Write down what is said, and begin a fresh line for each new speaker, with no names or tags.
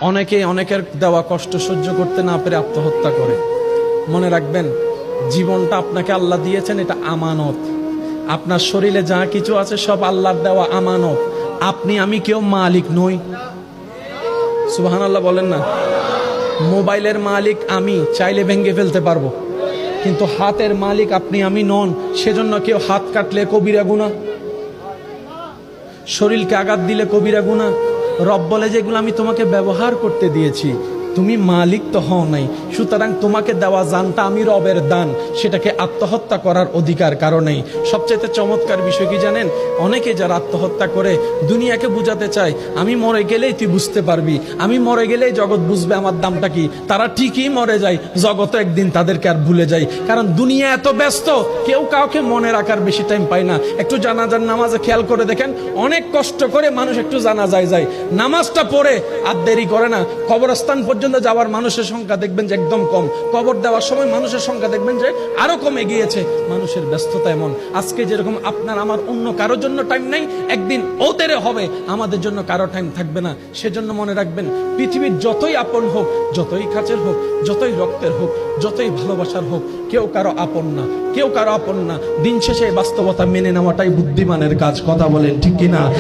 অনেকে অনেকের দেওয়া কষ্ট সহ্য করতে না পেরে আত্মহত্যা করে। মনে রাখবেন, জীবনটা আপনাকে আল্লাহ দিয়েছেন, এটা আমানত। আপনার শরীরে যা কিছু আছে সব আল্লাহর দেওয়া আমানত। আপনি আমি কেউ মালিক নই। সুবহানাল্লাহ বলেন না। মোবাইলের মালিক আমি, চাইলে ভেঙে ফেলতে পারবো, কিন্তু হাতের মালিক আপনি আমি নন। সেজন্য কেউ হাত কাটলে কবিরা গুনাহ, শরীরকে আঘাত দিলে কবিরা গুনাহ। রব বলে যেগুলো আমি তোমাকে ব্যবহার করতে দিয়েছি, তুমি মালিক তো হও নাই, সুতরাং তোমাকে দেওয়া জানটা আমি রবের দান, সেটাকে আত্মহত্যা করার অধিকার কারণেই। সবচেয়ে চমৎকার বিষয় কি জানেন? অনেকে যারা আত্মহত্যা করে দুনিয়াকে বুঝাতে চায় আমি মরে গেলেই তুই বুঝতে পারবি, আমি মরে গেলেই জগৎ বুঝবে আমার দামটা কি। তারা ঠিকই মরে যায়, জগৎ একদিন তাদেরকে আর ভুলে যায়। কারণ দুনিয়া এত ব্যস্ত, কেউ কাউকে মনে রাখার বেশি টাইম পায় না। একটু জানাজার নামাজে খেয়াল করে দেখেন, অনেক কষ্ট করে মানুষ একটু জানাজায় যায়, নামাজটা পড়ে আর দেরি করে না। কবরস্থান পর্যন্ত যাওয়ার মানুষের সংখ্যা দেখবেন যে একদম কম, কবর দেওয়ার সময় মানুষের সংখ্যা দেখবেন যে আরো কমে গিয়েছে। মানুষের ব্যস্ততা এমন, আজকে যেরকম আপনার আমার অন্য কারোর জন্য টাইম নাই, একদিন ওদের হবে আমাদের জন্য কারো টাইম থাকবে না। সেজন্য মনে রাখবেন, পৃথিবীর যতই আপন হোক, যতই কাছের হোক, যতই রক্তের হোক, যতই ভালোবাসার হোক, কেউ কারো আপন না, কেউ কারো আপন না। দিন শেষে বাস্তবতা মেনে নেওয়াটাই বুদ্ধিমানের কাজ। কথা বলেন ঠিক কিনা?